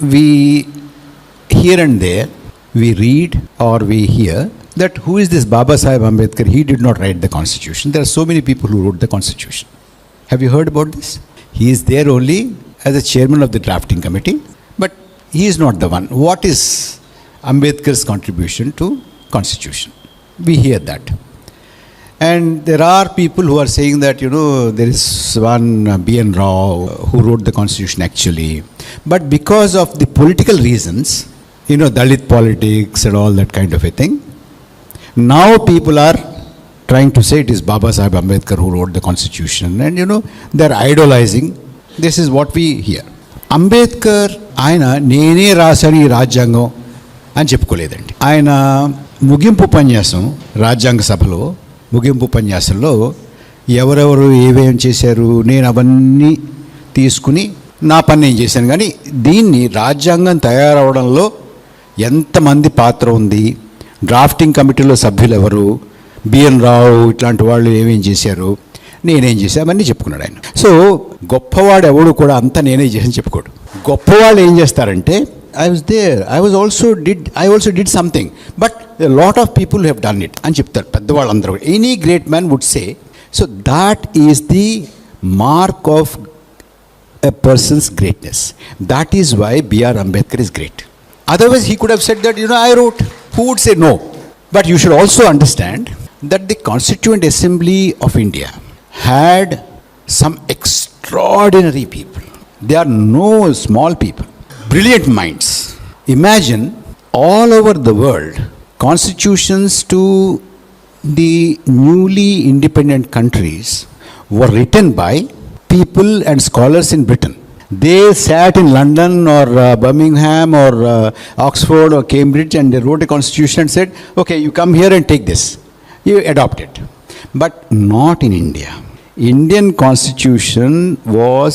we here and there we read or we hear that who is this Baba Sahib Ambedkar? He did not write the constitution. There are so many people who wrote the constitution. Have you heard about this? He is there only as a chairman of the drafting committee, but he is not the one. What is Ambedkar's contribution to constitution? We hear that. And there are people who are saying that, there is one B.N. Rao who wrote the constitution actually. But because of the political reasons, Dalit politics and all that kind of a thing, now people are trying to say it is Baba Sahib Ambedkar who wrote the constitution. And they are idolizing. This is what we hear. Ambedkar ఆయన నేనే రాశాను ఈ రాజ్యాంగం అని చెప్పుకోలేదండి. ఆయన ముగింపు ఉపన్యాసం రాజ్యాంగ సభలో ముగింపు ఉపన్యాసంలో ఎవరెవరు ఏమేం చేశారు నేను అవన్నీ తీసుకుని నా పని నేను చేశాను. కానీ దీన్ని రాజ్యాంగం తయారవడంలో ఎంతమంది పాత్ర ఉంది, డ్రాఫ్టింగ్ కమిటీలో సభ్యులు ఎవరు, బిఎన్ రావు ఇట్లాంటి వాళ్ళు ఏమేం చేశారు, నేనేం చేశాను అవన్నీ చెప్పుకున్నాడు ఆయన. సో గొప్పవాడు ఎవడు కూడా అంతా నేనే చేసి చెప్పుకోడు. గొప్పవాళ్ళు ఏం చేస్తారంటే I was there, I also did something, but a lot of people have done it అని చెప్తారు పెద్దవాళ్ళందరూ. Any great man would say. So that is the mark of a person's greatness. That is why B.R. Ambedkar is great. Otherwise he could have said that, I wrote. Who would say no? But you should also understand that the Constituent Assembly of India had some extraordinary people. They are no small people. Brilliant minds. Imagine all over the world, constitutions to the newly independent countries were written by people and scholars in Britain. They sat in London or Birmingham or Oxford or Cambridge and they wrote a constitution and said, okay, you come here and take this. You adopt it. But not in India. Indian constitution was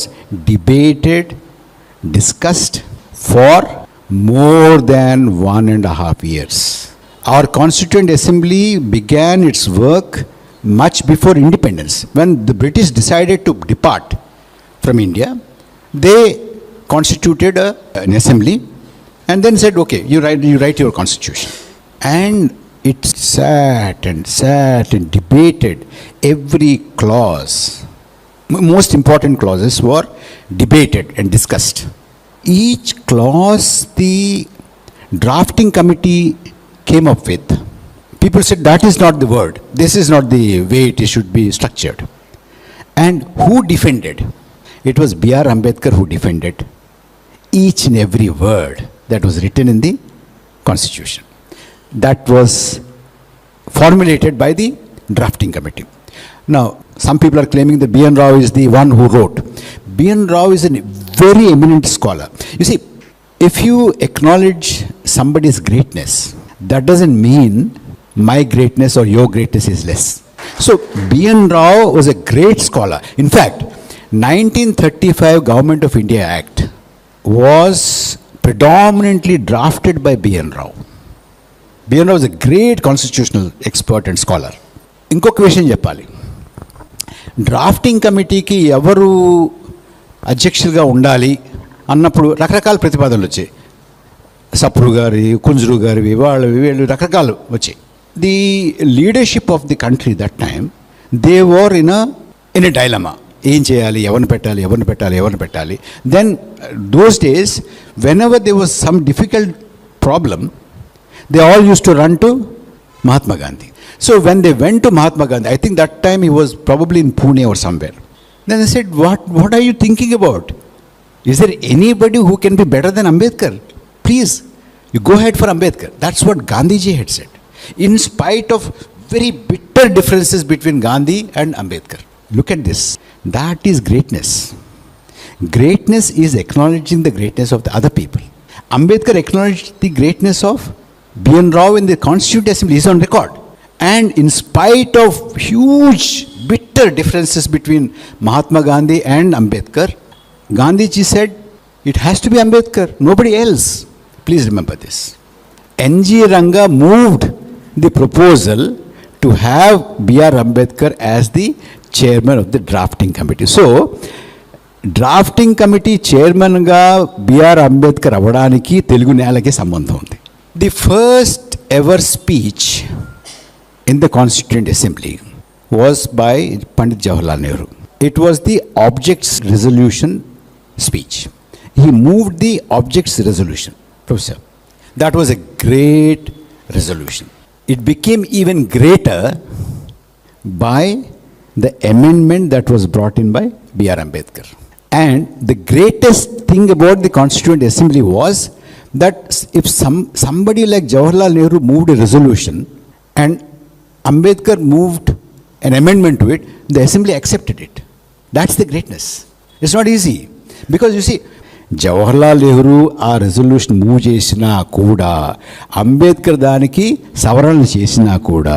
debated, discussed for more than 1.5 years. Our Constituent Assembly began its work much before independence. When the British decided to depart from India, they constituted an assembly and then said, okay, you write your constitution. And it sat and debated every clause. Most important clauses were debated and discussed. Each clause the drafting committee came up with. People said that is not the word. This is not the way it should be structured. And who defended? It was B.R. Ambedkar who defended each and every word that was written in the constitution. That was formulated by the drafting committee. Now, some people are claiming that B.N. Rao is the one who wrote. B.N. Rao is a very eminent scholar. You see, if you acknowledge somebody's greatness, that doesn't mean my greatness or your greatness is less. So, B.N. Rao was a great scholar. In fact, 1935 Government of India Act was predominantly drafted by B.N. Rao. B.N. Rao was a great constitutional expert and scholar. ఇంకొక విషయం చెప్పాలి. Drafting కమిటీకి ఎవరు అధ్యక్షులుగా ఉండాలి అన్నప్పుడు రకరకాల ప్రతిపాదనలు వచ్చాయి. సప్రు గారి, కుంజరు గారివి, వీళ్ళు రకరకాలు వచ్చాయి. The leadership of the country that time they were in a dilemma. ఏం చేయాలి, ఎవరిని పెట్టాలి. Then those days whenever they was some difficult problem they all use to run to Mahatma Gandhi. So when they went to Mahatma Gandhi, I think that time he was probably in Pune or somewhere. Then they said, what are you thinking about? Is there anybody who can be better than Ambedkar? Please, you go ahead for Ambedkar. That's what Gandhiji had said. In spite of very bitter differences between Gandhi and Ambedkar. Look at this. That is greatness. Greatness is acknowledging the greatness of the other people. Ambedkar acknowledged the greatness of B.N. Rao in the Constituent Assembly is on record. And in spite of huge, bitter differences between Mahatma Gandhi and Ambedkar, Gandhiji said, it has to be Ambedkar, nobody else. Please remember this. N.G. Ranga moved the proposal to have B.R. Ambedkar as the chairman of the drafting committee. So, drafting committee చైర్మన్గా BR Ambedkar అవ్వడానికి తెలుగు నేలకి సంబంధం ఉంది. The first ever speech in the constituent assembly was by Pandit Jawaharlal Nehru. It was the objects resolution speech. He moved the objects resolution. Professor, that was a great resolution. It became even greater by the amendment that was brought in by B.R. Ambedkar. And the greatest thing about the Constituent Assembly was that if somebody like Jawaharlal Nehru moved a resolution and Ambedkar moved an amendment to it, the Assembly accepted it. That's the greatness. It's not easy. Because you see, Jawaharlal Nehru ఆ resolution move చేసినా కూడా, అంబేద్కర్ దానికి సవరణలు చేసినా కూడా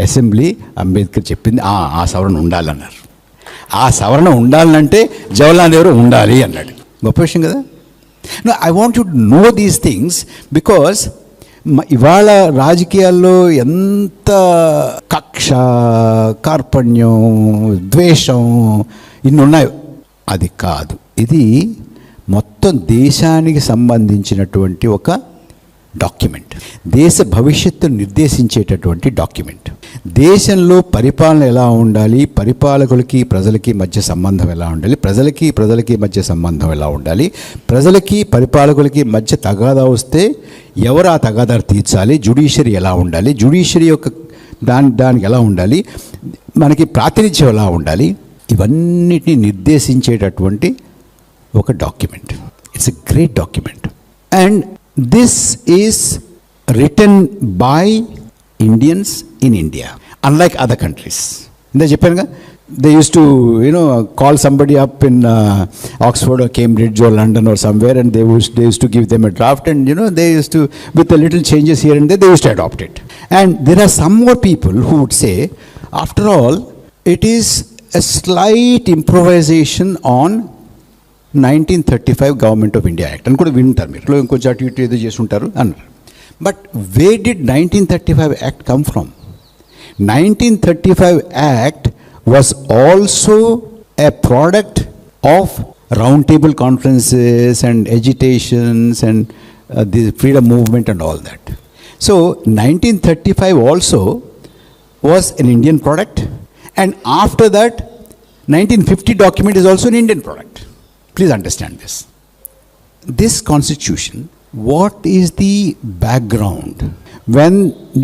assembly Ambedkar చెప్పింది ఆ సవరణ ఉండాలన్నారు. ఆ సవరణ ఉండాలంటే జవహర్లాల్ నెహ్రూ ఉండాలి అన్నాడు. గొప్ప విషయం కదా. I want you to know these things because ఇవాళ రాజకీయాల్లో ఎంత కక్ష, కార్పణ్యం, ద్వేషం ఇన్ని ఉన్నాయో అది కాదు. ఇది మొత్తం దేశానికి సంబంధించినటువంటి ఒక డాక్యుమెంట్, దేశ భవిష్యత్తును నిర్దేశించేటటువంటి డాక్యుమెంట్. దేశంలో పరిపాలన ఎలా ఉండాలి, పరిపాలకులకి ప్రజలకి మధ్య సంబంధం ఎలా ఉండాలి, ప్రజలకి మధ్య సంబంధం ఎలా ఉండాలి, ప్రజలకి పరిపాలకులకి మధ్య తగాదా వస్తే ఎవరు ఆ తగాదారు తీర్చాలి, జ్యుడిషియరీ ఎలా ఉండాలి, జ్యుడిషియరీ యొక్క దానికి ఎలా ఉండాలి, మనకి ప్రాతినిధ్యం ఎలా ఉండాలి, ఇవన్నిటిని నిర్దేశించేటటువంటి ఒక document. It's a great document and this is written by Indians in India unlike other countries. ఇందా చెప్పానుగా, they use to call somebody up in Oxford or Cambridge or London or somewhere and they used to give them a draft and they used to, with a little changes here and there, they used to adopt it. And there are some more people who would say, after all, it is a slight improvisation on 1935 government of India act అని కూడా వింటారు మీరు. ఇంకొంచెం అటు ఇటు ఏదో చేసి ఉంటారు అన్నారు. But way did 1935 act come from? 1935 act was also a product of round table conferences and agitations and the freedom movement and all that. So 1935 also was an Indian product and after that 1950 document is also an Indian product. Please understand this. This constitution, what is the background when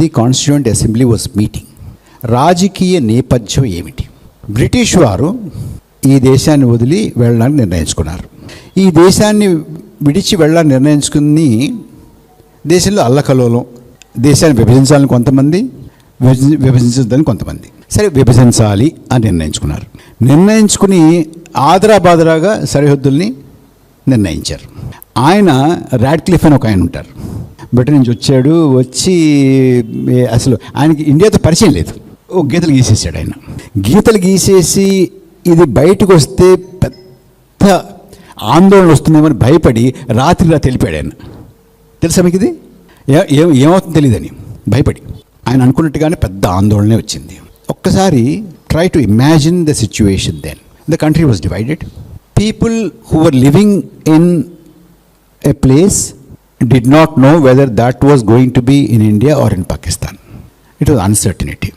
the Constituent Assembly was meeting? రాజకీయ నేపథ్యం ఏమిటి? British వారు ఈ దేశాన్ని వదిలి వెళ్ళడానికి నిర్ణయించుకున్నారు. ఈ దేశాన్ని విడిచి వెళ్ళాలని నిర్ణయించుకుని దేశంలో అల్లకల్లోలం, దేశాన్ని విభజించాలని కొంతమంది, విభజించదని కొంతమంది. సరే విభజించాలి అని నిర్ణయించుకున్నారు. నిర్ణయించుకుని ఆదరాబాదరాగా సరిహద్దుల్ని నిర్ణయించారు. ఆయన రాడ్క్లిఫ్ అని ఒక ఆయన ఉంటారు, బ్రిటన్ నుంచి వచ్చాడు. వచ్చి అసలు ఆయనకి ఇండియాతో పరిచయం లేదు. ఓ గీతలు గీసేసాడు ఆయన. గీతలు గీసేసి ఇది బయటకు వస్తే పెద్ద ఆందోళన వస్తుందేమని భయపడి రాత్రిలా తెలిపాడు ఆయన. తెలుసా మీకు ఇది? ఏమవుతుందో తెలియదని భయపడి ఆయన అనుకున్నట్టుగానే పెద్ద ఆందోళనే వచ్చింది. ఒక్కసారి try to imagine the situation then. The country was divided. People who were living in a place did not know whether that was going to be in India or in Pakistan. It was uncertainty.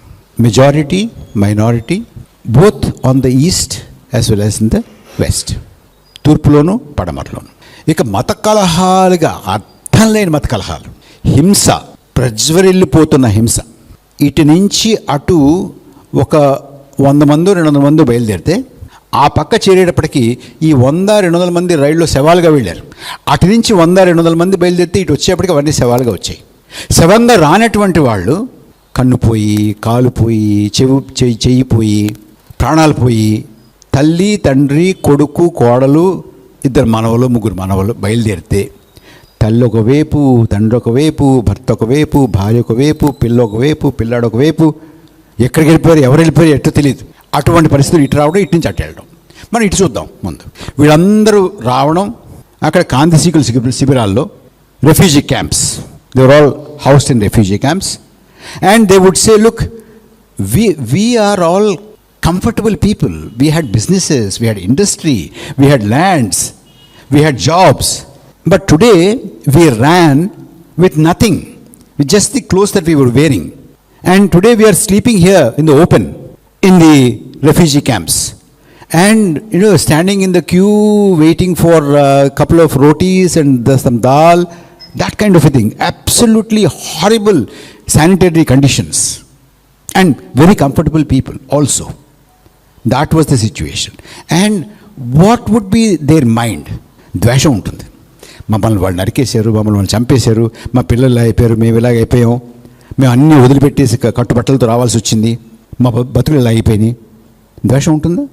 Majority, minority, both on the east as well as in the west. తూర్పులోను పడమరలోను. ఇక మత కలహాలుగా, అర్థం లేని మత కలహాలు, హింస, ప్రజ్వరిల్లిపోతున్న హింస. ఇటు నుంచి అటు ఒక 100 మంది 200 మంది బయలుదేరితే ఆ పక్క చేరేటప్పటికి ఈ 100-200 మంది రైల్లో శవాలుగా వెళ్ళారు. అటు నుంచి 100-200 మంది బయలుదేరితే ఇటు వచ్చేప్పటికి అవన్నీ శవాలుగా వచ్చాయి. శవంగా రానటువంటి వాళ్ళు కన్ను పోయి, కాలు పోయి, చెయ్యి పోయి, ప్రాణాలు పోయి, తల్లి, తండ్రి, కొడుకు, కోడలు, 2 మనవలు, 3 మనవలు బయలుదేరితే తల్లి ఒకవైపు, తండ్రి ఒకవైపు, భర్త ఒకవైపు, భార్య ఒకవైపు, పిల్ల ఒకవైపు, పిల్లాడు ఒకవైపు, ఎక్కడికి వెళ్ళిపోయారు, ఎవరు వెళ్ళిపోయారు ఎట్టో తెలియదు. అటువంటి పరిస్థితులు ఇటు రావడం, ఇటు నుంచి అటు వెళ్ళడం. మనం ఇటు చూద్దాం ముందు. వీళ్ళందరూ రావడం, అక్కడ కాంతిశీకుల శిబిరాల్లో, refugee camps, they were all housed in refugee camps, and they would say, look, we are all comfortable people. We had businesses, we had industry, we had lands, we had jobs. But today, we ran with nothing, with just the clothes that we were wearing. And today we are sleeping here in the open, in the refugee camps. And, standing in the queue, waiting for a couple of rotis and some dal, that kind of a thing. Absolutely horrible sanitary conditions. And very comfortable people also. That was the situation. And what would be their mind? ద్వేషం ఉంటుంది. మమ్మల్ని వాళ్ళు నరికేశారు, మమ్మల్ని వాళ్ళు చంపేశారు, మా పిల్లలు అయిపోయారు, మేము ఇలాగ అయిపోయాం, మేము అన్నీ వదిలిపెట్టేసి కట్టుబట్టలతో రావాల్సి వచ్చింది, మా బతుకులు ఇలా అయిపోయినాయి. ద్వేషం ఉంటుందా?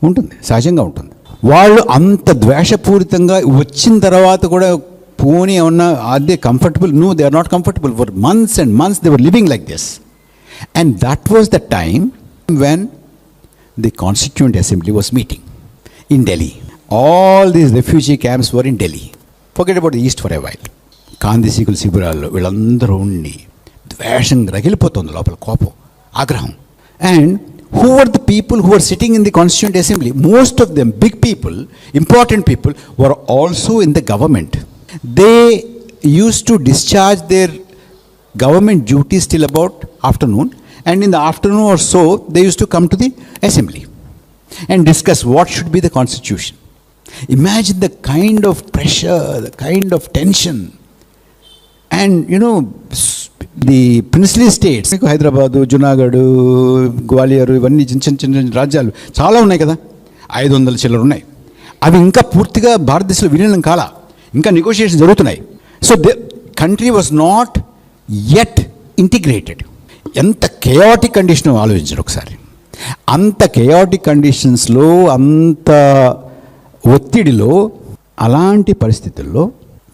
ఉంటుంది, సహజంగా ఉంటుంది. వాళ్ళు అంత ద్వేషపూరితంగా వచ్చిన తర్వాత కూడా పోనీ ఏమన్నా అదే comfortable? No, they are not comfortable. For months and months they were living like this. And that was the time when the Constituent Assembly was meeting in Delhi. All these refugee camps were in Delhi. Forget about the East for a while. కాందిశీకులు శిబిరాల్లో వీళ్ళందరూ ఉండి ద్వేషం రగిలిపోతుంది లోపల, కోపం, ఆగ్రహం. And who were the people who were sitting in the Constituent Assembly? Most of them, big people, important people, were also in the government. They used to discharge their government duties till about afternoon, and in the afternoon or so they used to come to the assembly and discuss what should be the constitution. Imagine the kind of pressure, the kind of tension. And the princely states, Hyderabad, Junagadh, Gwalior, ఇవన్నీ చిన్న చిన్న రాజ్యాలు చాలా ఉన్నాయి కదా, 500 చిల్లర ఉన్నాయి. అవి ఇంకా పూర్తిగా భారతదేశంలో విలీనం కాలా, ఇంకా నెగోషియేషన్ జరుగుతున్నాయి. So the country was not yet integrated. ఎంత కేయాటిక్ కండిషన్ ఆలోచించండి ఒకసారి. అంత కేయాటిక్ కండిషన్స్లో, అంత ఒత్తిడిలో, అలాంటి పరిస్థితుల్లో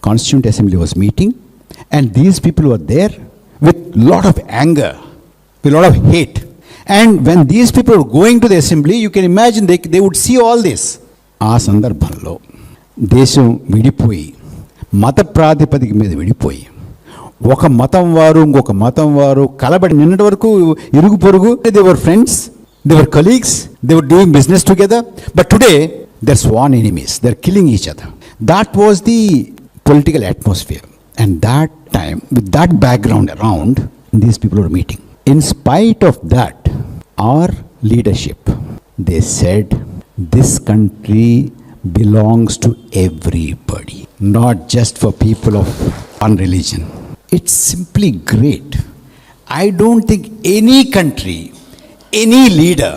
constituent assembly was meeting, and these people were there with lot of anger, with lot of hate. And when these people were going to the assembly, you can imagine they would see all this. ఆ సందర్భంలో దేశం విడిపోయి, మత ప్రాతిపదిక మీద విడిపోయి, ఒక మతం వారు ఇంకొక మతం వారు కలబడి, నిన్నటి వరకు ఇరుగు పొరుగు, they were friends, they were colleagues, they were doing business together. But today they are sworn enemies, they are killing each other. That was the political atmosphere. And that time, with that background around, these people were meeting. In spite of that, our leadership, they said this country belongs to everybody, not just for people of one religion. It's simply great. I don't think any country, any leader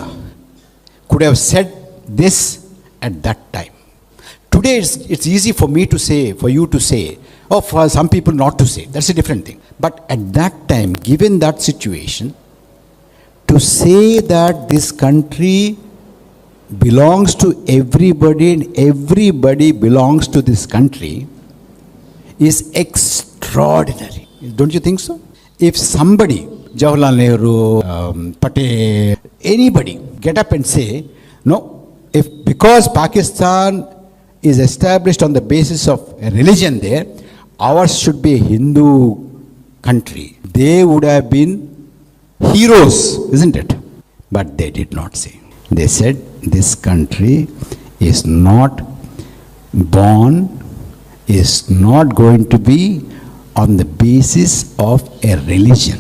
could have said this at that time. Today it's easy for me to say, for you to say, or for some people not to say. That's a different thing. But at that time, given that situation, to say that this country belongs to everybody and everybody belongs to this country is extraordinary. Don't you think so? If somebody, Jawaharlal Nehru, Patel, anybody get up and say, no, if because Pakistan is established on the basis of a religion there, ours should be a Hindu country, they would have been heroes, isn't it? But they did not say. They said this country is not born, is not going to be on the basis of a religion.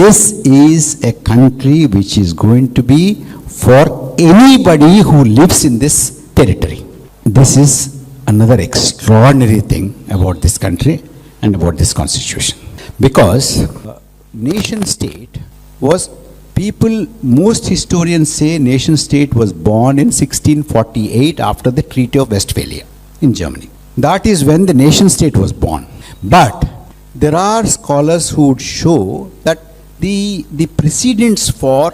This is a country which is going to be for anybody who lives in this territory. This is another extraordinary thing about this country and about this constitution. Because nation state was, people, most historians say nation state was born in 1648 after the Treaty of Westphalia in Germany. That is when the nation state was born. But there are scholars who would show that the precedents for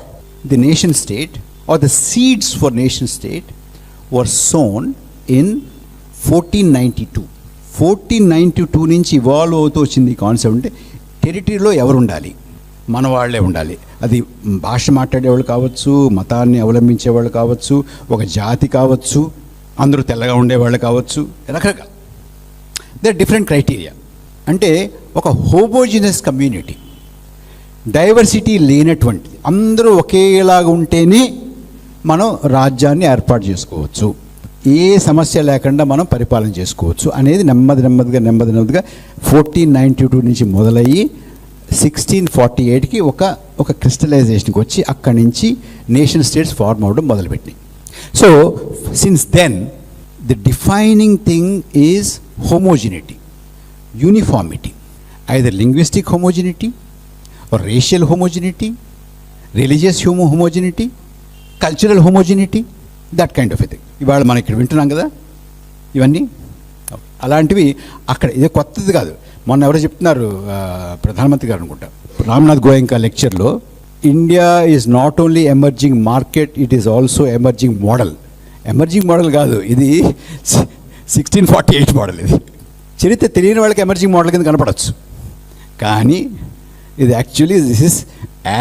the nation state, or the seeds for nation state, were sown in 1492. 1492 నుంచి evolve అవుతూ వచ్చింది ఈ concept. అంటే టెరిటరీలో ఎవరు ఉండాలి, మన వాళ్ళే ఉండాలి. అది భాష మాట్లాడేవాళ్ళు కావచ్చు, మతాన్ని అవలంబించేవాళ్ళు కావచ్చు, ఒక జాతి కావచ్చు, అందరూ తెల్లగా ఉండేవాళ్ళు కావచ్చు, రకరకాల. They are different criteria. అంటే ఒక హోమోజినస్ కమ్యూనిటీ డైవర్సిటీ లేనటువంటిది, అందరూ ఒకేలాగా ఉంటేనే మనం రాజ్యాన్ని ఏర్పాటు చేసుకోవచ్చు, ఏ సమస్య లేకుండా మనం పరిపాలన చేసుకోవచ్చు అనేది నెమ్మదిగా 1492 నుంచి మొదలయ్యి 1648కి ఒక క్రిస్టలైజేషన్కి వచ్చి అక్కడి నుంచి నేషన్ స్టేట్స్ ఫార్మ్ అవడం మొదలుపెట్టినాయి. So since then the defining thing is homogeneity, uniformity, either linguistic homogeneity or racial homogeneity, religious homogeneity, cultural homogeneity, that kind of a thing. ఇవాళ మనం ఇక్కడ వింటున్నాం కదా ఇవన్నీ, అలాంటివి అక్కడ ఇదే కొత్తది కాదు. మొన్న ఎవరో చెప్తున్నారు, ప్రధానమంత్రి గారు అనుకుంటా, రామ్నాథ్ గోయంకా లెక్చర్లో, India is not only emerging market, it is also emerging model. Emerging model కాదు, ఇది 1648 మోడల్. ఇది చరిత్ర తెలియని వాళ్ళకి ఎమర్జింగ్ మోడల్ కింద కనపడవచ్చు, కానీ ఇది actually this is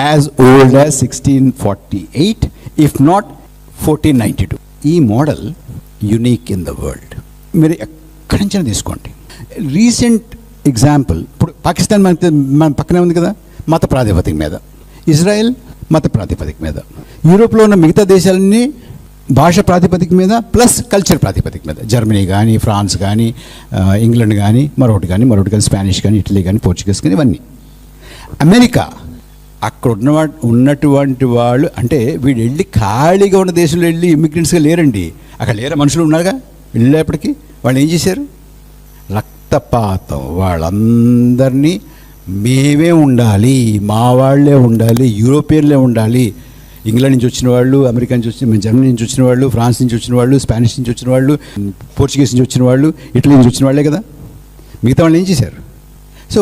as old as 1648 if not 1492. ఈ model unique in the world. మీరు ఎక్కడి నుంచైనా తీసుకోండి. రీసెంట్ ఎగ్జాంపుల్, ఇప్పుడు పాకిస్తాన్ మన పక్కనే ఉంది కదా, మత ప్రాతిపదిక మీద, ఇజ్రాయెల్ మత ప్రాతిపదిక మీద, యూరోప్లో ఉన్న మిగతా దేశాలన్నీ భాష ప్రాతిపదిక మీద ప్లస్ కల్చర్ ప్రాతిపదిక మీద, జర్మనీ కానీ, ఫ్రాన్స్ కానీ, ఇంగ్లాండ్ కానీ, మరొకటి కానీ, స్పానిష్ కానీ, ఇటలీ కానీ, పోర్చుగీస్ కానీ, ఇవన్నీ. అమెరికా అక్కడ ఉన్నటువంటి వాళ్ళు, అంటే వీడు వెళ్ళి ఖాళీగా ఉన్న దేశంలో వెళ్ళి ఇమిగ్రెంట్స్గా లేరండి, అక్కడ లేరా, మనుషులు ఉన్నారుగా. వెళ్ళేప్పటికీ వాళ్ళు ఏం చేశారు, రక్తపాతం, వాళ్ళందరినీ మేమే ఉండాలి, మా వాళ్ళే ఉండాలి, యూరోపియన్లే ఉండాలి, ఇంగ్లాండ్ నుంచి వచ్చిన వాళ్ళు, అమెరికా నుంచి వచ్చిన, జర్మనీ నుంచి వచ్చిన వాళ్ళు, ఫ్రాన్స్ నుంచి వచ్చిన వాళ్ళు, స్పానిష్ నుంచి వచ్చిన వాళ్ళు, పోర్చుగీస్ నుంచి వచ్చిన వాళ్ళు, ఇటలీ నుంచి వచ్చిన వాళ్ళే కదా. మిగతా వాళ్ళు ఏం చేశారు? సో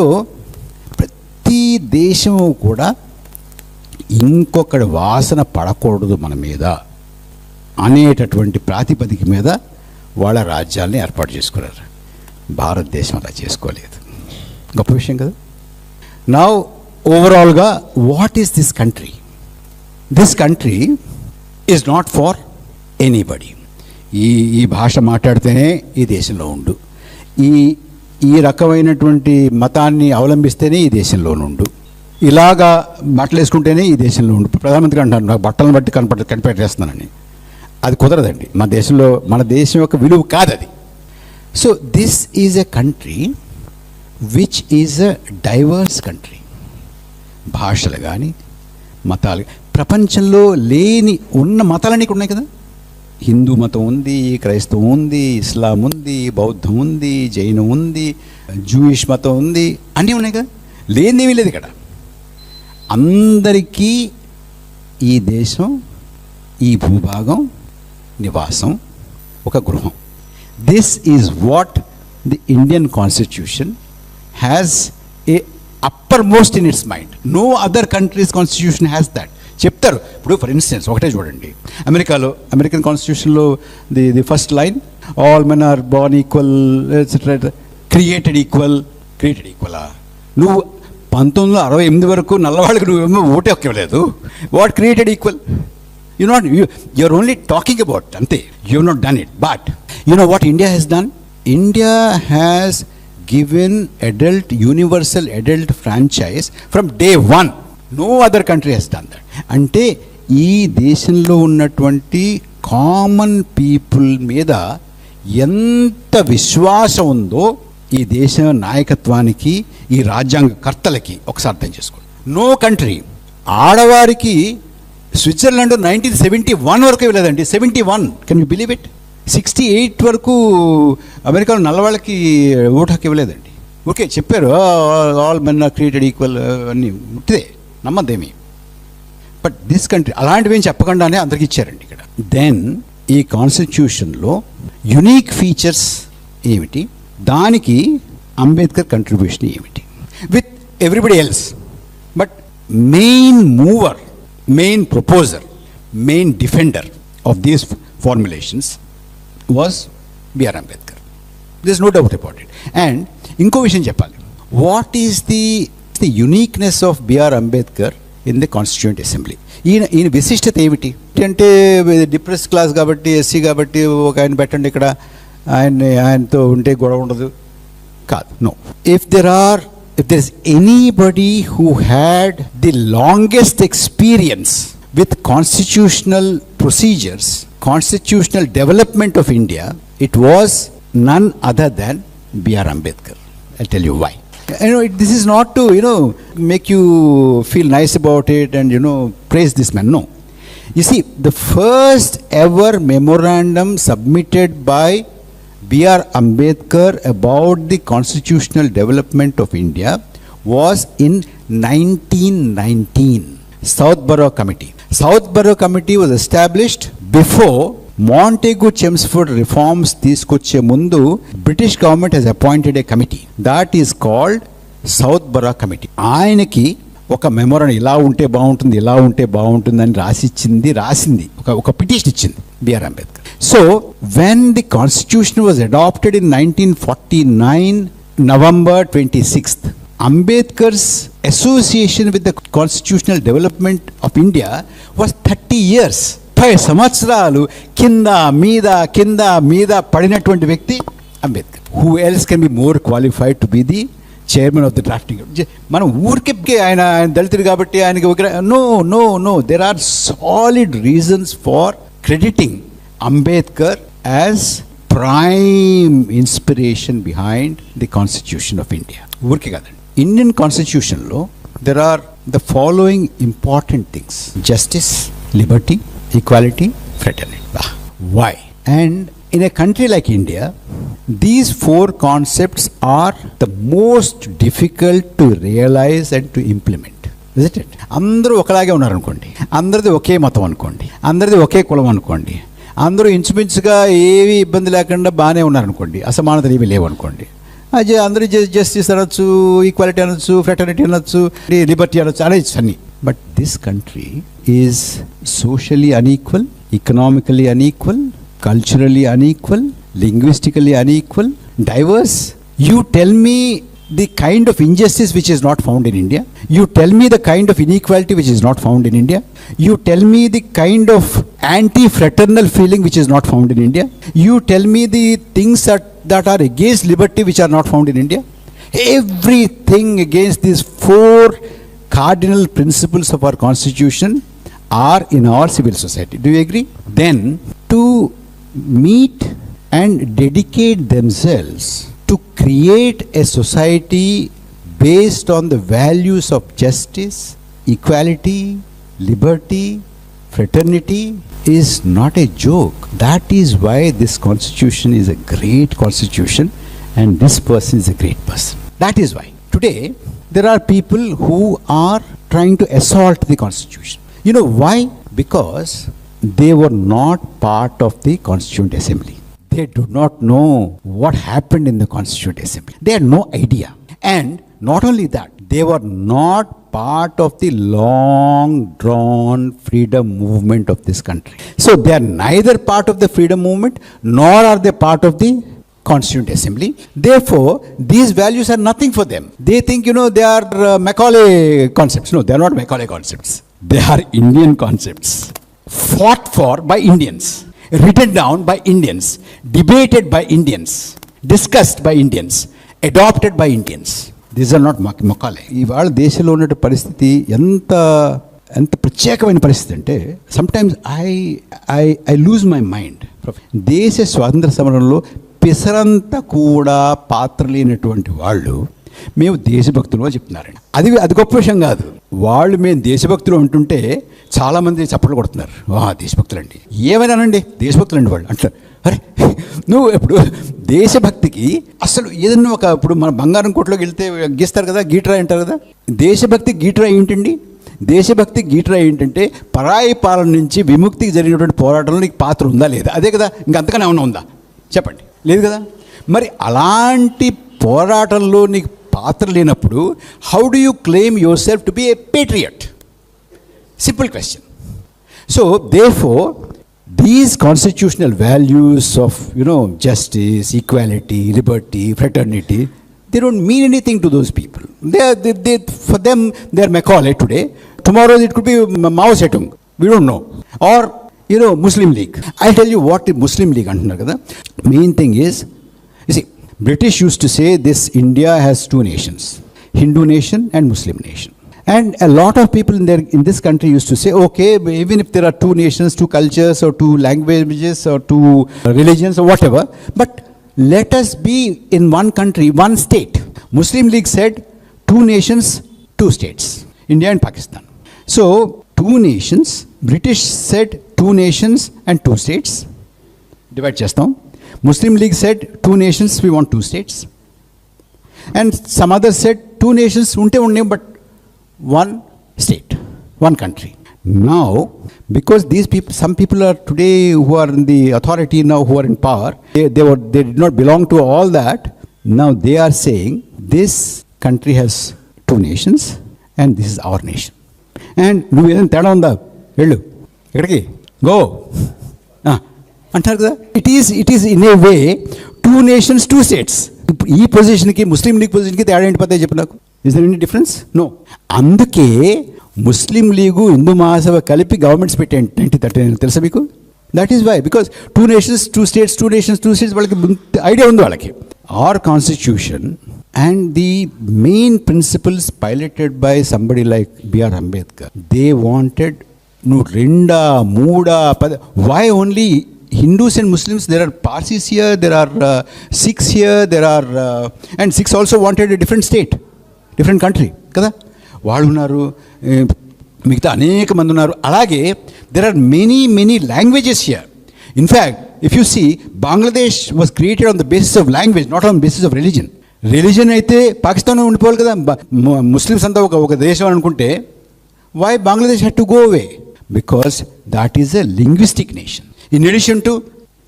ప్రతి దేశము కూడా ఇంకొకటి వాసన పడకూడదు మన మీద అనేటటువంటి ప్రాతిపదిక మీద వాళ్ళ రాజ్యాల్ని ఏర్పాటు చేసుకున్నారు. భారతదేశం అలా చేసుకోలేదు. గొప్ప విషయం కదా. నౌ ఓవరాల్గా what is this country? This country is not for anybody. ఈ భాష మాట్లాడితేనే ఈ దేశంలో ఉండు, ఈ రకమైనటువంటి మతాన్ని అవలంబిస్తేనే ఈ దేశంలో ఉండు, ఇలాగా బట్టలు వేసుకుంటేనే ఈ దేశంలో ఉండు. ప్రధానమంత్రి అంటారు నాకు బట్టలను బట్టి కనిపెట్టేస్తున్నానని. అది కుదరదండి. మన దేశం యొక్క విలువ కాదు అది. So this is a country which is a divorce country. భాషలు కానీ, మతాలు, ప్రపంచంలో ఉన్న మతాలన్నీ ఉన్నాయి కదా. హిందూ మతం ఉంది, క్రైస్తవం ఉంది, ఇస్లాం ఉంది, బౌద్ధం ఉంది, జైనం ఉంది, జూయిష్ మతం ఉంది, అన్నీ ఉన్నాయి కదా. లేనిదేమీ లేదు ఇక్కడ. అందరికీ ఈ దేశం, ఈ భూభాగం, నివాసం, ఒక గృహం. This is what the Indian constitution has a uppermost in its mind. No other countries constitution has that. చెప్తారు. ఇప్పుడు ఫర్ ఇన్స్టెన్స్ ఒకటే చూడండి, అమెరికన్ కాన్స్టిట్యూషన్లో the first line, all men are born equal, created equal. Created ఈక్వలా? నువ్వు 1968 వరకు నల్లవాళ్ళకి నువ్వేమో ఓటే ఇవ్వలేదు. What created equal? you're only talking about, ante, you've not done it. But you know what India has done? India has given universal adult franchise from day one. No other country has done that. అంటే ఈ దేశంలో ఉన్నటువంటి common people మీద ఎంత విశ్వాసం ఉందో ఈ దేశ నాయకత్వానికి, ఈ రాజ్యాంగ కర్తలకి ఒకసారి అర్థం చేసుకోండి. నో కంట్రీ ఆడవారికి స్విట్జర్లాండ్ 1971 వరకు ఇవ్వలేదండి. 71, కెన్ యూ బిలీవ్ ఇట్? 68 వరకు అమెరికాలో నల్లవాళ్ళకి ఓటు హక్కు ఇవ్వలేదండి. ఓకే చెప్పారు, all men are created equal అన్నీ ఉంటే నమ్మద్దేమి. బట్ దిస్ కంట్రీ అలాంటివి ఏం చెప్పకుండానే అందరికి ఇచ్చారండి ఇక్కడ. దెన్ ఈ కాన్స్టిట్యూషన్లో యునీక్ ఫీచర్స్ ఏమిటి, దానికి అంబేద్కర్ కంట్రిబ్యూషన్ ఏమిటి with everybody else. But main mover, main proposer, main defender of these formulations was BR Ambedkar. This no doubt about it. And ఇంకో విషయం చెప్పాలి, what is the uniqueness of BR Ambedkar in the constituent assembly? ఈయన విశిష్టత ఏమిటి అంటే, depress class కాబట్టి, SC కాబట్టి ఒక ఆయన పెట్టండి ఇక్కడ, ఆయనతో ఉంటే గొడవ ఉండదు కాదు. No, if there are if there is anybody who had the longest experience with constitutional procedures, constitutional development of India, it was none other than B.R. Ambedkar. I'll tell you why. This is not to, make you feel nice about it and, praise this man. No. You see, the first ever memorandum submitted by B.R. Ambedkar about the constitutional development of India was in 1919. Southborough Committee. Southborough Committee was established before Montagu Chelmsford reforms తీసుకొచ్చే ముందు British government has appointed a committee that is called Southborough Committee. ఆయనకి ఒక memorandum ఇలా ఉంటే బాగుంటుంది, ఇలా ఉంటే బాగుంటుంది అని రాసింది ఒక పిటిషన్ ఇచ్చింది BR Ambedkar. So when the constitution was adopted in 1949 November 26th, Ambedkar's association with the constitutional development of India was 30 years. 30 సంవత్సరాలు కింద మీద పడినటువంటి వ్యక్తి Ambedkar. Who else can be more qualified to be the chairman of the drafting? మనం ఊరికే ఆయన దళితుడు కాబట్టి ఆయనకి no there are solid reasons for crediting Ambedkar as prime inspiration behind the constitution of India. ఊరికే కాదండి, ఇండియన్ కాన్స్టిట్యూషన్లో there are the following important things: justice, liberty, equality, fraternity. Why? And in a country like India, these four concepts are the most difficult to realize and to implement. Isn't it? అందరూ ఒకలాగే ఉన్నారనుకోండి, అందరిది ఒకే మతం అనుకోండి, అందరిది ఒకే కులం అనుకోండి, అందరూ ఇంచుమించుగా ఏవి ఇబ్బంది లేకుండా బాగానే ఉన్నారనుకోండి, అసమానతలు ఏవి లేవు అనుకోండి, అది అందరూ జస్టిస్ అనొచ్చు, ఈక్వాలిటీ అనొచ్చు, ఫ్రెటర్నిటీ అనొచ్చు, లిబర్టీ అనొచ్చు, అనొచ్చు అన్ని. But this country is socially unequal, economically unequal, culturally unequal, linguistically unequal, diverse. You tell me the kind of injustice which is not found in India. You tell me the kind of inequality which is not found in India. You tell me the kind of anti-fraternal feeling which is not found in India. You tell me the things that are against liberty which are not found in India. Everything against these four cardinal principles of our constitution are in our civil society. Do you agree? Then to meet and dedicate themselves to create a society based on the values of justice, equality, liberty, fraternity is not a joke. That is why this constitution is a great constitution and this person is a great person. That is why today there are people who are trying to assault the constitution. You know why? Because they were not part of the Constituent Assembly. They do not know what happened in the Constituent Assembly. They had no idea. And not only that, they were not part of the long drawn freedom movement of this country. So they are neither part of the freedom movement nor are they part of the Constituent Assembly. Therefore, these values are nothing for them. They think, they are Macaulay concepts. No, they are not Macaulay concepts. They are Indian concepts. Fought for by Indians, written down by Indians, debated by Indians, discussed by Indians, adopted by Indians. These are not Macaulay. ఇవాళ దేశంలో ఉన్న పరిస్థితి ఎంత ప్రత్యేకమైన పరిస్థితి అంటే sometimes I lose my mind. దేశ స్వాతంత్ర సమరంలో పిసరంతా కూడా పాత్ర లేనటువంటి వాళ్ళు మేము దేశభక్తులు చెప్తున్నారండి. అది గొప్ప విషయం కాదు. వాళ్ళు మేము దేశభక్తులు అంటుంటే చాలామంది చప్పట్లు కొడుతున్నారు, దేశభక్తులండి, ఏమైనానండి దేశభక్తులండి వాళ్ళు అంటారు. అరే నువ్వు ఇప్పుడు దేశభక్తికి అసలు ఏదన్నా ఇప్పుడు మన బంగారం కోటలోకి వెళ్తే గీస్తారు కదా, గీటరాయి అంటారు కదా. దేశభక్తి గీటరాయి ఏంటండి? దేశభక్తి గీటరాయి ఏంటంటే పరాయి పాలన నుంచి విముక్తికి జరిగినటువంటి పోరాటంలో నీకు పాత్ర ఉందా లేదా? అదే కదా. ఇంకంతకన్నా ఏమన్నా ఉందా చెప్పండి? లేదు కదా. మరి అలాంటి పోరాటంలో నీకు పాత్ర లేనప్పుడు how do you claim your self to be A patriot? Simple question. So, therefore, these constitutional values of, justice, equality, liberty, fraternity, they don't mean anything to those people. They for them, they are Macaulay today. Tomorrow it could be Mao Zedong. We don't know. Or, Muslim League. I'll tell you what the Muslim League antunnaru kada. Main thing is, you see, British used to say this India has two nations. Hindu nation and Muslim nation. And a lot of people in this country used to say, okay, even if there are two nations, two cultures, or two languages, or two religions, or whatever, but let us be in one country, one state. Muslim League said, two nations, two states, India and Pakistan. So, two nations, British said, two nations and two states. Divide chestam. Muslim League said, two nations, we want two states. And some others said, two nations, unte unne, but one state, one country. Now, because these people, some people are today who are in the authority now, who are in power, they did not belong to all that. Now they are saying this country has two nations and this is our nation. And నువ్వు ఏదైనా తేడా ఉందా వెళ్ళు ఎక్కడికి go అంటారు కదా. It is in a way two nations two states. ఈ పొజిషన్కి ముస్లిం లీగ్ పొజిషన్కి తేడా ఏంటి పదే చెప్పు నాకు. Is there any difference? No. అందుకే ముస్లిం లీగు హిందూ మహాసభ కలిపి గవర్నమెంట్స్ పెట్టి 1939 తెలుసా మీకు? That is why, because two nations two states, two nations two states, వాళ్ళకి ఐడియా ఉంది వాళ్ళకి. Our constitution and the main principles piloted by somebody like B.R. Ambedkar, they wanted renda, mooda, why only Hindus and Muslims? There are Parsis here, there are Sikhs here, there are and Sikhs also wanted a different state, different country kada వాళ్ళు ఉన్నారు, మిగతా అనేక మంది ఉన్నారు. అలాగే there are many languages here. In fact, if you see, Bangladesh was created on the basis of language, not on the basis of religion. Religion అయితే పాకిస్తాన్లో ఉండిపోవాలి కదా. ముస్లిమ్స్ అంతా ఒక దేశం అనుకుంటే why Bangladesh had to go away? Because that is a linguistic nation in addition to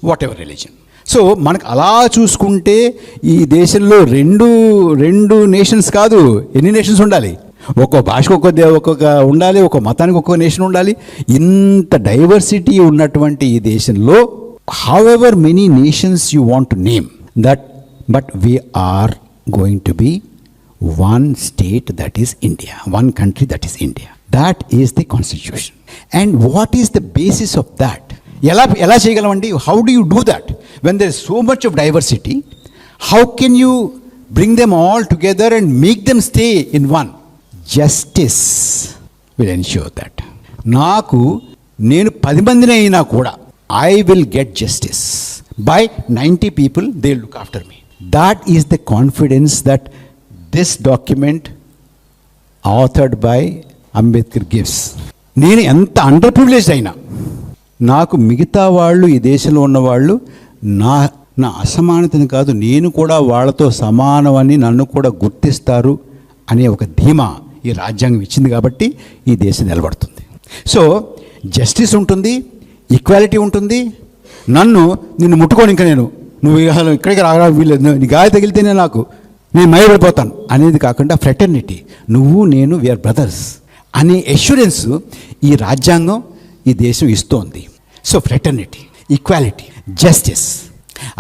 whatever religion. So మనకు అలా చూసుకుంటే ఈ దేశంలో రెండు నేషన్స్ కాదు, ఎన్ని నేషన్స్ ఉండాలి? ఒక్కో భాషకు ఒక్కొక్క ఉండాలి, ఒక్కో మతానికి ఒక్కో నేషన్ ఉండాలి. ఇంత డైవర్సిటీ ఉన్నటువంటి ఈ దేశంలో however many nations you want to name that, but we are going to be one state, that is India, one country, that is India. That is the constitution. And what is the basis of that? ఎలా చేయగలమండి? How do you do that when there is so much of diversity? How can you bring them all together and make them stay in one? Justice will ensure that. నేను 10 మందిని అయినా కూడా I will get justice. By 90 people, they will look after me. That is the confidence that this document authored by Ambedkar gives. నేను ఎంత under privileged అయినా, నాకు మిగతా వాళ్ళు, ఈ దేశంలో ఉన్నవాళ్ళు నా అసమానతని కాదు, నేను కూడా వాళ్ళతో సమానమని నన్ను కూడా గుర్తిస్తారు అనే ఒక ధీమా ఈ రాజ్యాంగం ఇచ్చింది కాబట్టి ఈ దేశం నిలబడుతుంది. సో జస్టిస్ ఉంటుంది, ఈక్వాలిటీ ఉంటుంది. నిన్ను ముట్టుకోని ఇంకా నువ్వు ఇక్కడికి రాగా వీళ్ళు నీ గాయ తగిలితేనే నేను మైపడిపోతాను అనేది కాకుండా ఫ్రెటర్నిటీ, నువ్వు నేను వీఆర్ బ్రదర్స్ అనే అష్యూరెన్స్ ఈ రాజ్యాంగం ఈ దేశం ఇస్తోంది. సో ఫ్రెటర్నిటీ, ఈక్వాలిటీ, జస్టిస్,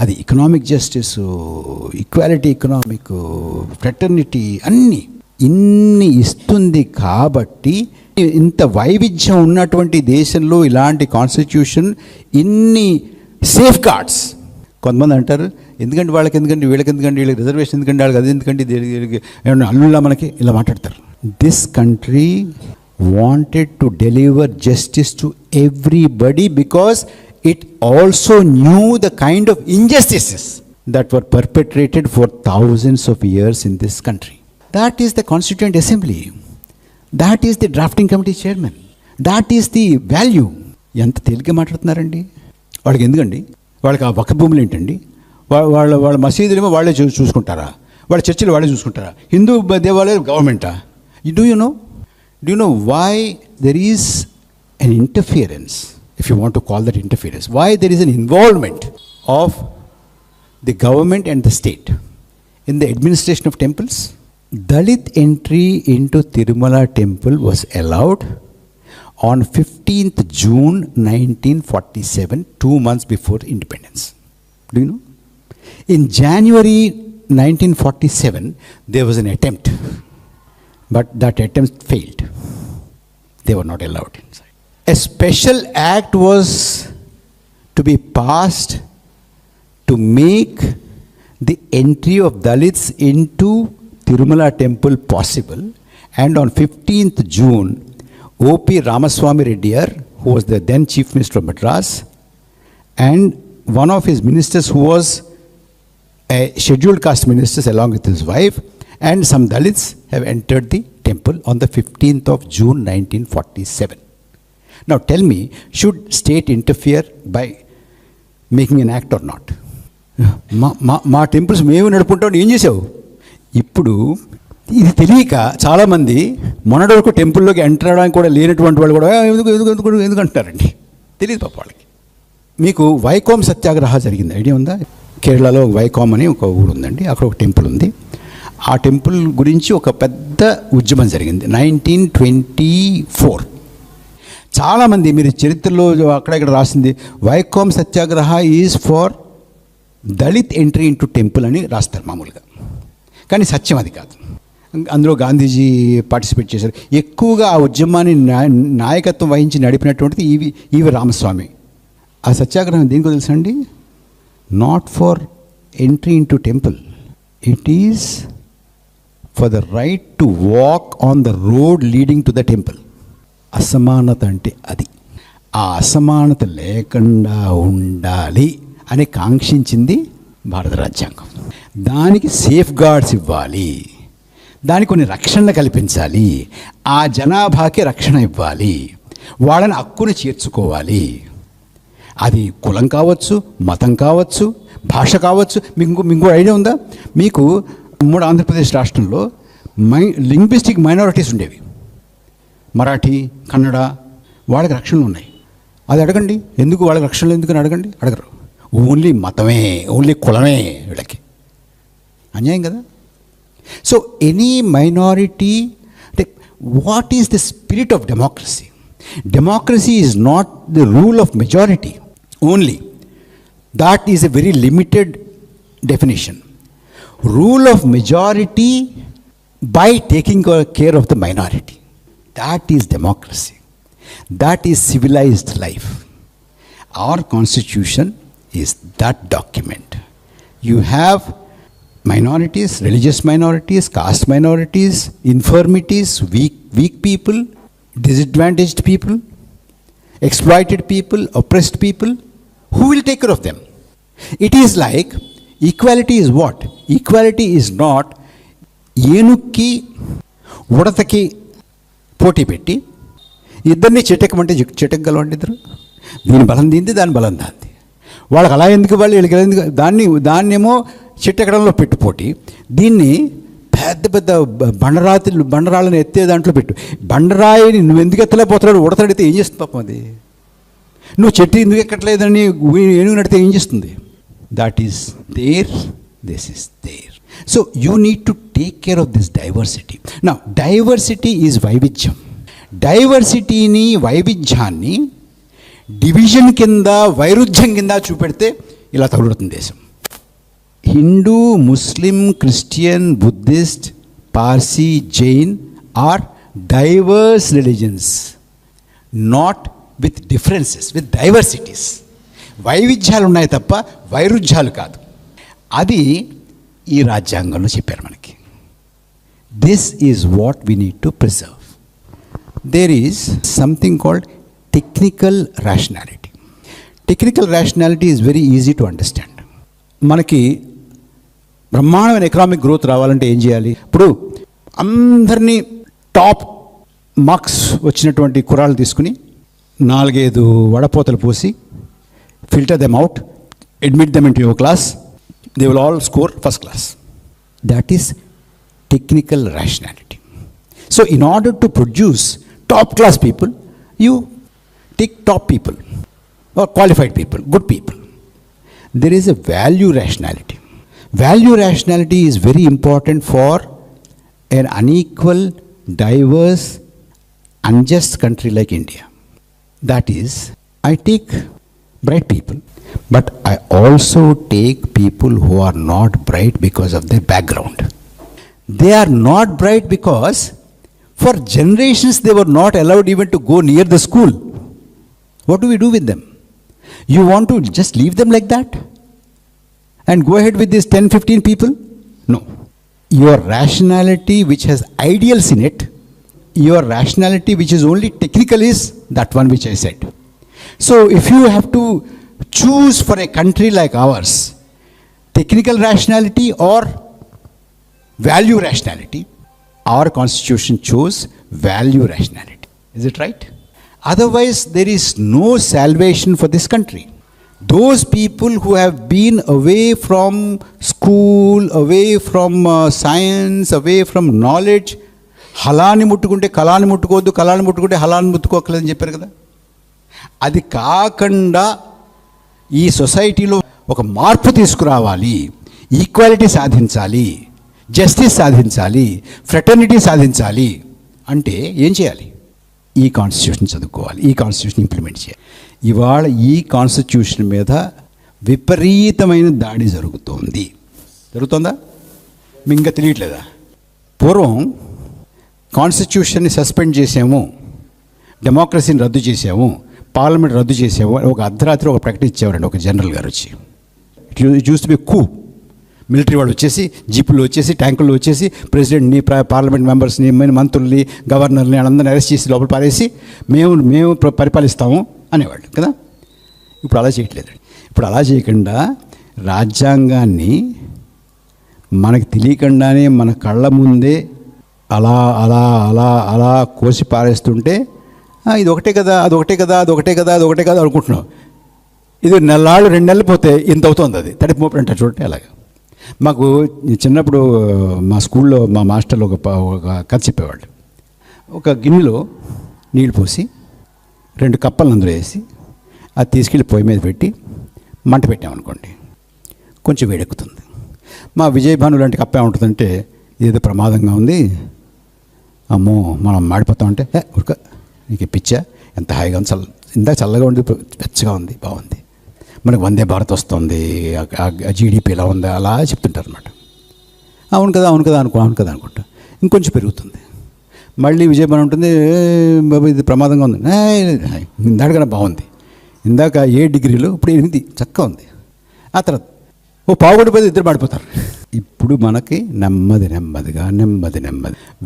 అది economic justice, equality, economic, fraternity ఇన్ని ఇస్తుంది. కాబట్టి ఇంత వైవిధ్యం ఉన్నటువంటి దేశంలో ఇలాంటి కాన్స్టిట్యూషన్, ఇన్ని సేఫ్ గార్డ్స్. కొంతమంది అంటారు, ఎందుకంటే వీళ్ళకి రిజర్వేషన్ ఎందుకంటే వాళ్ళకి అది ఎందుకంటే ఏమన్నా అల్లులా మనకి ఇలా మాట్లాడతారు. This country wanted to deliver justice to everybody because it also knew the kind of injustices that were perpetrated for thousands of years in this country. That is the Constituent Assembly. That is the drafting committee chairman. That is the value. ఎంత తేలిగ్గా మాట్లాడుతున్నారండి. వాళ్ళకి ఎందుకండి? వాళ్ళకి ఆ వక్ఫ్ భూములు ఏంటండి? వాళ్ళ మసీదులేమో వాళ్ళే చూసుకుంటారా? వాళ్ళ చర్చిలు వాళ్ళే చూసుకుంటారా? హిందూ దేవాలయాలు గవర్నమెంటా? Do you know why there is an interference, if you want to call that interference, why there is an involvement of the government and the state in the administration of temples? Dalit entry into Tirumala temple was allowed on 15th June 1947, 2 months before independence. Do you know? In January 1947, there was an attempt, but that attempt failed. They were not allowed inside. A special act was to be passed to make the entry of Dalits into Tirumala temple possible. And on 15th June, O.P. Ramaswamy Reddyar, who was the then Chief Minister of Madras, and one of his ministers who was a scheduled caste minister along with his wife, and some Dalits have entered the temple on the 15th of June 1947. Now tell me, should state interfere by making an act or not? మా temples మేము నడుపుకుంటాం, ఏం చేసావు? ఇప్పుడు ఇది తెలియక చాలామంది మొన్నటి వరకు టెంపుల్లోకి ఎంటర్ అవడానికి కూడా లేనటువంటి వాళ్ళు కూడా ఎందుకు అంటారండి, తెలియదు పాప వాళ్ళకి. మీకు వైకోమ్ సత్యాగ్రహ జరిగింది, ఐడియా ఉందా? కేరళలో వైకోమ్ అని ఒక ఊరు ఉందండి, అక్కడ ఒక టెంపుల్ ఉంది. ఆ టెంపుల్ గురించి ఒక పెద్ద ఉద్యమం జరిగింది 1924. చాలామంది మీరు చరిత్రలో అక్కడక్కడ రాసింది Vaikom Satyagraha is for Dalit entry into temple అని రాస్తారు మామూలుగా, కానీ సత్యం అది కాదు. అందులో గాంధీజీ పార్టిసిపేట్ చేశారు. ఎక్కువగా ఆ ఉద్యమాన్ని నాయకత్వం వహించి నడిపినటువంటిది ఈవి రామస్వామి. ఆ సత్యాగ్రహం దేనికో తెలుసా అండి? Not for entry into temple, it is for the right to walk on the road leading to the temple. అసమానత అంటే అది. ఆ అసమానత లేకుండా ఉండాలి అని కాంక్షించింది భారత రాజ్యాంగం. దానికి సేఫ్ గార్డ్స్ ఇవ్వాలి, దానికి కొన్ని రక్షణ కల్పించాలి, ఆ జనాభాకి రక్షణ ఇవ్వాలి, వాళ్ళని హక్కును చేర్చుకోవాలి. అది కులం కావచ్చు, మతం కావచ్చు, భాష కావచ్చు. మీకు ఐడియా ఉందా? మీకు ఆంధ్రప్రదేశ్ రాష్ట్రంలో లింగ్విస్టిక్ మైనారిటీస్ ఉండేవి, మరాఠీ, కన్నడ, వాళ్ళకి రక్షణలు ఉన్నాయి. అది అడగండి, ఎందుకు వాళ్ళకి రక్షణలు ఎందుకని అడగండి, అడగరు. ఓన్లీ మతమే, ఓన్లీ కులమే వీళ్ళకి. అన్యాయం కదా? సో ఎనీ మైనారిటీ, అంటే what is the spirit of democracy? Democracy is not the rule of majority only. That is a very limited definition. Rule of majority by taking care of the minority. That is democracy. That is civilized life. Our constitution is that document. You have minorities, religious minorities, caste minorities, infirmities, weak people, disadvantaged people, exploited people, oppressed people. Who will take care of them? It is like equality is what? Equality is not ఏనుక్కి ఉడతకి పోటీ పెట్టి ఇద్దరిని చెట్టెక్కమంటే చెట్టెక్కగలవండి ఇద్దరు. దీని బలం దీంది, దాని బలం దాంది. వాళ్ళకి అలా ఎందుకు, వీళ్ళకి ఎందుకు? దాన్నేమో చెట్టెక్కడంలో పెట్టు పోటీ, దీన్ని పెద్ద పెద్ద బండరాళ్ళని ఎత్తే దాంట్లో పెట్టు. బండరాయిని నువ్వు ఎందుకు ఎత్తలేకపోతున్నాడు? ఉడతడితే ఏం చేస్తుంది పాపం అది? నువ్వు చెట్టు ఎందుకు ఎక్కట్లేదని ఏనుగు నడితే ఏం చేస్తుంది? That is there, this is there. So you need to take care of this diversity. నా డైవర్సిటీ ఈజ్ వైవిధ్యం. డైవర్సిటీని, వైవిధ్యాన్ని డివిజన్ కింద, వైరుధ్యం కింద చూపెడితే ఇలా తగులుతుంది దేశం. Hindu, Muslim, Christian, Buddhist, Parsi, Jain are diverse religions, not with differences, with diversities. వైవిధ్యాలు ఉన్నాయి తప్ప వైరుధ్యాలు కాదు. అది ఈ రాజ్యాంగంలో చెప్పారు మనకి. This is what we need to preserve. There is something called technical rationality. Technical rationality is very easy to understand. మనకి బ్రహ్మాండమైన ఎకనామిక్ గ్రోత్ రావాలంటే ఏం చేయాలి? ఇప్పుడు అందరినీ టాప్ మార్క్స్ వచ్చినటువంటి కుర్రాళ్ళు తీసుకుని 4-5 వడపోతలు పోసి filter them out, admit them into your class, they will all score first class. That is technical rationality. So in order to produce top class people, you take top people or qualified people, good people. There is a value rationality. Value rationality is very important for an unequal, diverse, unjust country like India. That is, I take bright people, but I also take people who are not bright because of their background. They are not bright because for generations they were not allowed even to go near the school. What do we do with them? You want to just leave them like that and go ahead with these 10-15 people? No. your rationality which has ideals in it, your rationality which is only technical is that one which I said. So if you have to choose for a country like ours, technical rationality or value rationality, our constitution chose value rationality. Is it right? Otherwise, there is no salvation for this country. Those people who have been away from school, away from science, away from knowledge, హలాన్ని ముట్టుకుంటే కళాన్ని ముట్టుకోవద్దు, కళాన్ని ముట్టుకుంటే హలాన్ని ముట్టుకోకలేదని చెప్పారు కదా. అది కాకుండా ఈ సొసైటీలో ఒక మార్పు తీసుకురావాలి, ఈక్వాలిటీ సాధించాలి, జస్టిస్ సాధించాలి, ఫ్రెటర్నిటీ సాధించాలి అంటే ఏం చేయాలి? ఈ కాన్స్టిట్యూషన్ చదువుకోవాలి, ఈ కాన్స్టిట్యూషన్ ఇంప్లిమెంట్ చేయాలి. ఇవాళ ఈ కాన్స్టిట్యూషన్ మీద విపరీతమైన దాడి జరుగుతుందా? మీకు ఇంకా తెలియట్లేదా? పూర్వం కాన్స్టిట్యూషన్ని సస్పెండ్ చేసాము, డెమోక్రసీని రద్దు చేసాము, పార్లమెంట్ రద్దు చేసాము, ఒక అర్ధరాత్రి ఒక ప్రకటన ఇచ్చేవారండి ఒక జనరల్ గారు వచ్చి. ఇట్ యూస్ టు బి కూ. మిలిటరీ వాళ్ళు వచ్చేసి, జీపులు వచ్చేసి, ట్యాంకుల్లో వచ్చేసి ప్రెసిడెంట్ని, పార్లమెంట్ మెంబర్స్ని, మంత్రుల్ని, గవర్నర్ని వాళ్ళందరినీ అరెస్ట్ చేసి లోపల పారేసి మేము పరిపాలిస్తాము అనేవాళ్ళు కదా. ఇప్పుడు అలా చేయట్లేదండి. ఇప్పుడు అలా చేయకుండా రాజ్యాంగాన్ని మనకు తెలియకుండానే మన కళ్ళ ముందే అలా అలా అలా అలా కోసి పారేస్తుంటే ఇది ఒకటే కదా, అదొకటే కదా, అదొకటే కదా, అదొకటే కదా అనుకుంటున్నాం. ఇది నెలలు 2 నెలలు పోతే ఇంత అవుతుంది. అది తడిపి మోపడి అంటారు చూడండి. అలాగే మాకు చిన్నప్పుడు మా స్కూల్లో మా మాస్టర్లు ఒక కథ చెప్పేవాళ్ళు. ఒక గిన్నెలో నీళ్ళు పోసి 2 కప్పలను అందులో వేసి అది తీసుకెళ్ళి పొయ్యి మీద పెట్టి మంట పెట్టామనుకోండి, కొంచెం వేడెక్కుతుంది. మా విజయభాను లాంటి కప్ప ఏముంటుందంటే, ఏదో ప్రమాదంగా ఉంది, అమ్మో మనం మాడిపోతామంటే, ఉడక నీకు పిచ్చా, ఎంత హాయిగా ఉంది, ఇందాక చల్లగా ఉంది, వెచ్చగా ఉంది, బాగుంది, మనకు వందే భారత్ వస్తుంది, జీడిపి ఎలా ఉందా అలా చెప్తుంటారు అనమాట. అవును కదా అనుకుంటా. ఇంకొంచెం పెరుగుతుంది. మళ్ళీ విజయభాను ఉంటుంది, బాబు ఇది ప్రమాదంగా ఉంది, ఇందాకన్నా బాగుంది, ఇందాక 7 డిగ్రీలు ఇప్పుడు 8 చక్కగా ఉంది. ఆ తర్వాత ఓ పావుగొడిపోతే ఇద్దరు పడిపోతారు. ఇప్పుడు మనకి నెమ్మదిగా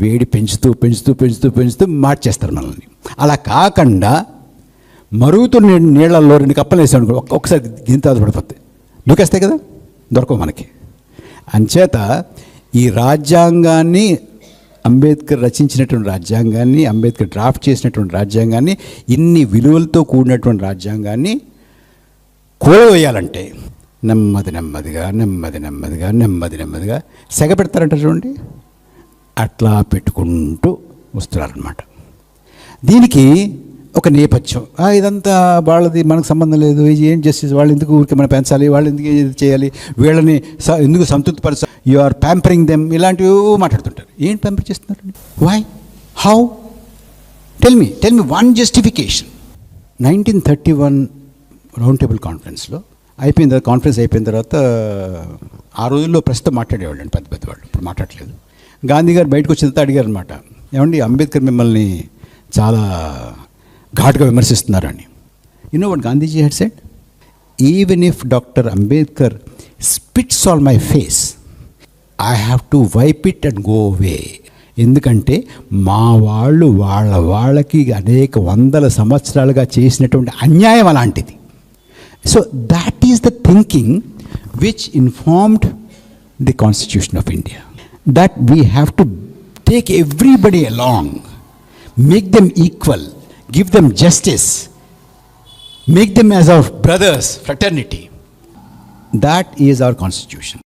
వేడి పెంచుతూ మార్చేస్తారు మనల్ని. అలా కాకుండా మరుగుతున్న నీళ్ళల్లో 2 కప్పలు వేసాడు, ఒక్కసారి గింత పడిపోతాయి, దూకేస్తాయి కదా, దొరకవు మనకి. అంచేత ఈ రాజ్యాంగాన్ని, అంబేద్కర్ రచించినటువంటి రాజ్యాంగాన్ని, అంబేద్కర్ డ్రాఫ్ట్ చేసినటువంటి రాజ్యాంగాన్ని, ఇన్ని విలువలతో కూడినటువంటి రాజ్యాంగాన్ని కూలవేయాలంటే నెమ్మదిగా సెగ పెడతారంటారు చూడండి, అట్లా పెట్టుకుంటూ వస్తున్నారనమాట. దీనికి ఒక నేపథ్యం, ఇదంతా వాళ్ళది, మనకు సంబంధం లేదు, ఇది ఏం జస్టిస్, వాళ్ళు ఎందుకు ఊరికి మనం పెంచాలి, వాళ్ళు ఎందుకు చేయాలి, వీళ్ళని ఎందుకు సంతృప్తిపరచాలి, యు ఆర్ ప్యాంపరింగ్ దెమ్, ఇలాంటివి మాట్లాడుతుంటారు. ఏం ప్యాంపర్ చేస్తున్నారు? Why? How? Tell me one justification. 1931 round table కాన్ఫరెన్స్లో కాన్ఫరెన్స్ అయిపోయిన తర్వాత, ఆ రోజుల్లో ప్రస్తుతం మాట్లాడేవాళ్ళు అండి పెద్దవాళ్ళు, ఇప్పుడు మాట్లాడలేదు. గాంధీ గారు బయటకు వచ్చిన తర్వాత అడిగారు అనమాట, ఏమండి అంబేద్కర్ మిమ్మల్ని చాలా ఘాటుగా విమర్శిస్తున్నారని. You know what Gandhiji had said? Even if doctor Ambedkar spits on my face, I have to wipe it and go away. ఎందుకంటే మా వాళ్ళకి అనేక వందల సంవత్సరాలుగా చేసినటువంటి అన్యాయం అలాంటిది. So that is the thinking which informed the Constitution of India, that we have to take everybody along, make them equal, give them justice, make them as our brothers, fraternity. That is our Constitution.